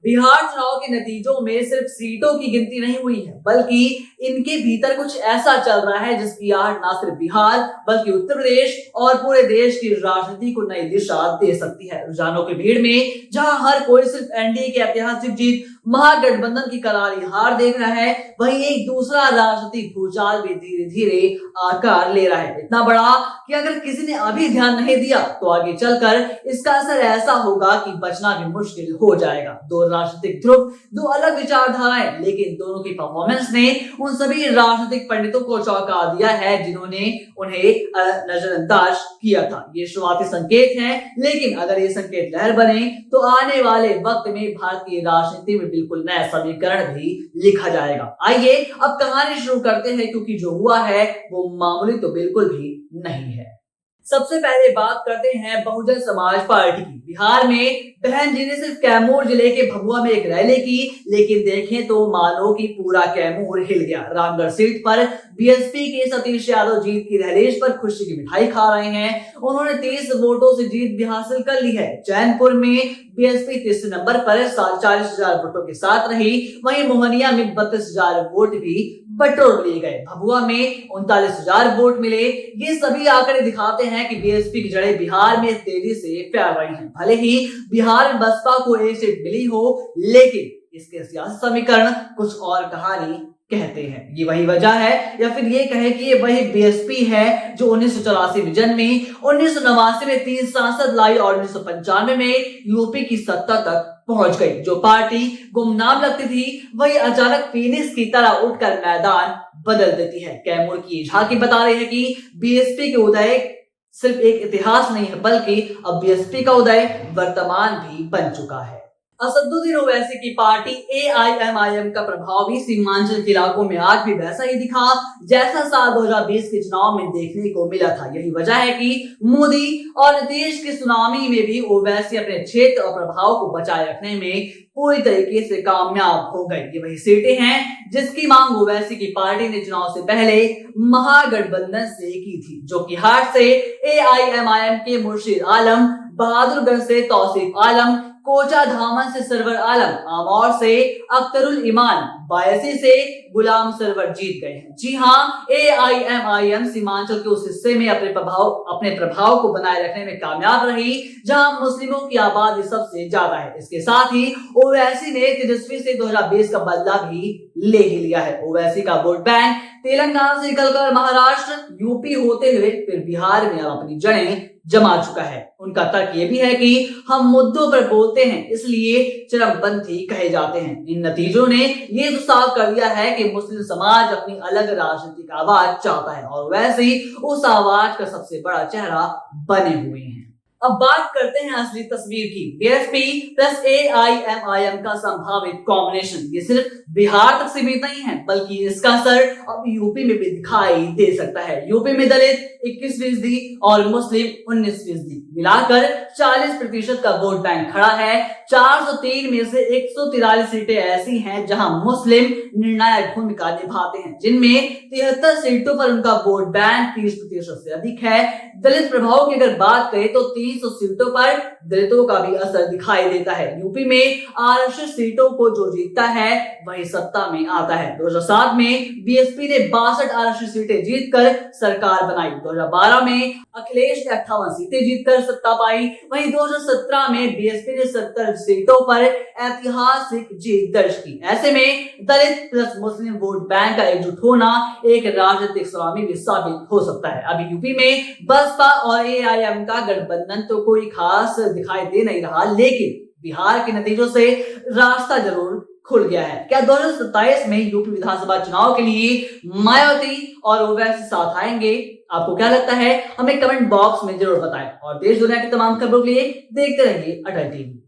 बिहार चुनाव के नतीजों में सिर्फ सीटों की गिनती नहीं हुई है, बल्कि इनके भीतर कुछ ऐसा चल रहा है जिसकी आहट न सिर्फ बिहार बल्कि उत्तर प्रदेश और पूरे देश की राजनीति को नई दिशा दे सकती है। रुझानों की भीड़ में जहां हर कोई सिर्फ एनडीए की ऐतिहासिक जीत, महागठबंधन की करारी हार देख रहा है, वहीं एक दूसरा राजनीतिक भूचाल भी धीरे धीरे आकार ले रहा है। इतना बड़ा कि अगर किसी ने अभी ध्यान नहीं दिया तो आगे चलकर इसका असर ऐसा होगा कि बचना भी मुश्किल हो जाएगा। दो राजनीतिक ध्रुव, दो अलग विचारधाराएं, लेकिन दोनों की परफॉर्मेंस ने उन सभी राजनीतिक पंडितों को चौंका दिया है जिन्होंने उन्हें नजरअंदाज किया था। ये शुरुआती संकेत हैं, लेकिन अगर ये संकेत लहर बने तो आने वाले वक्त में भारतीय राजनीति में बिल्कुल नया समीकरण भी लिखा जाएगा। आइए अब कहानी शुरू करते हैं, क्योंकि जो हुआ है वो मामूली तो बिल्कुल भी नहीं है। सबसे पहले बात करते हैं बहुजन समाज पार्टी की। बिहार में बहन जी ने सिर्फ कैमूर जिले के भभुआ में एक रैली की, लेकिन देखें तो मानो कि पूरा कैमूर हिल गया। रामगढ़ सीट पर बीएसपी के सतीश यादव जीत की दहलीज पर खुशी की मिठाई खा रहे हैं। उन्होंने 30 वोटों से जीत भी हासिल कर ली है। चैनपुर में बीएसपी तीसरे नंबर पर 40,000 वोटों के साथ रही, वहीं मोहनिया में 32,000 वोट भी बटोर लिए गए। भभुआ में 39,000 वोट मिले। ये सभी आंकड़े दिखाते हैं कि बीएसपी की जड़ें बिहार में तेजी से फैल रही हैं। भले ही बिहार में बसपा को एक सीट मिली हो, लेकिन इसके सियासी समीकरण कुछ और कहानी कहते हैं। ये वही वजह है, या फिर ये कहे कि ये वही बीएसपी है जो 1984 में जन्मी, 1989 में 3 सांसद लाई और 1995 में यूपी की सत्ता तक पहुंच गई। जो पार्टी गुमनाम लगती थी वही अचानक फीनिक्स की तरह उठकर मैदान बदल देती है। कैमूर की झांकी बता रही है कि बीएसपी के उदय सिर्फ एक इतिहास नहीं है, बल्कि अब बीएसपी का उदय वर्तमान भी बन चुका है। असदुद्दीन ओवैसी की पार्टी एआईएमआईएम का प्रभाव भी सीमांचल के इलाकों में आज भी वैसा ही दिखा जैसा साल 2020 के चुनाव में देखने को मिला था। यही वजह है कि मोदी और नीतीश की सुनामी में भी ओवैसी अपने क्षेत्र और प्रभाव को बचाए रखने में पूरी तरीके से कामयाब हो गए। ये वही सीटें हैं जिसकी मांग ओवैसी की पार्टी ने चुनाव से पहले महागठबंधन से की थी, जो कि हाट से एआईएमआईएम के मुर्शिद आलम, बहादुरगढ़ से तौसीफ आलम, कोचा धामन से सरवर आलम, आमौर से अख्तरुल ईमान, बायसी से गुलाम सरवर जीत गए हैं। जी हाँ, एआईएमआईएम सीमांचल के उस हिस्से में अपने प्रभाव को बनाए रखने में कामयाब रही जहां मुस्लिमों की आबादी सबसे ज्यादा है। इसके साथ ही ओवैसी ने तेजस्वी से 2020 का बदला भी ले ही लिया है। ओवैसी का वोट बैंक तेलंगाना से निकलकर महाराष्ट्र, यूपी होते हुए फिर बिहार में अब अपनी जड़ें जमा चुका है। उनका तर्क ये भी है कि हम मुद्दों पर बोलते हैं, इसलिए चरमपंथी कहे जाते हैं। इन नतीजों ने ये तो साफ कर दिया है कि मुस्लिम समाज अपनी अलग राजनीतिक आवाज चाहता है, और वैसे ही उस आवाज का सबसे बड़ा चेहरा बने हुए हैं। अब बात करते हैं असली तस्वीर की। बीएसपी प्लस एआईएमआईएम का संभावित कॉम्बिनेशन ये सिर्फ बिहार तक सीमित नहीं है, बल्कि इसका असर अब यूपी में भी दिखाई दे सकता है। यूपी में दलित 21% और मुस्लिम 19%, मिलाकर 40% का वोट बैंक खड़ा है। 403 में से 143 सीटें ऐसी हैं जहां मुस्लिम निर्णायक भूमिका निभाते हैं, जिनमें 73 सीटों पर उनका वोट बैंक 30% से अधिक है। दलित प्रभाव की अगर बात करें तो 300 सीटों पर दलितों का भी असर दिखाई देता है। यूपी में आरक्षित सीटों को जो जीतता है वही सत्ता में आता है। 2007 में बीएसपी ने 62 आरक्षित सीटें जीतकर सरकार बनाई। 2012 में अखिलेश ने 58 सीटें जीतकर सत्ता पाई। वहीं 2017 में बीएसपी ने 70 सीटों पर ऐतिहासिक जीत दर्ज की। ऐसे में दलित प्लस मुस्लिम वोट बैंक का एकजुट होना एक राजनीतिक सुनामी भी साबित हो सकता है। अभी यूपी में बसपा और एआईएम का गठबंधन तो कोई खास दिखाई दे नहीं रहा, लेकिन बिहार के नतीजों से रास्ता जरूर खुल गया है। क्या 2027 में यूपी विधानसभा चुनाव के लिए मायावती और ओवैसी साथ आएंगे? आपको क्या लगता है? हमें कमेंट बॉक्स में जरूर बताएं, और देश दुनिया की तमाम खबरों के लिए देखते रहिए अटल टीवी।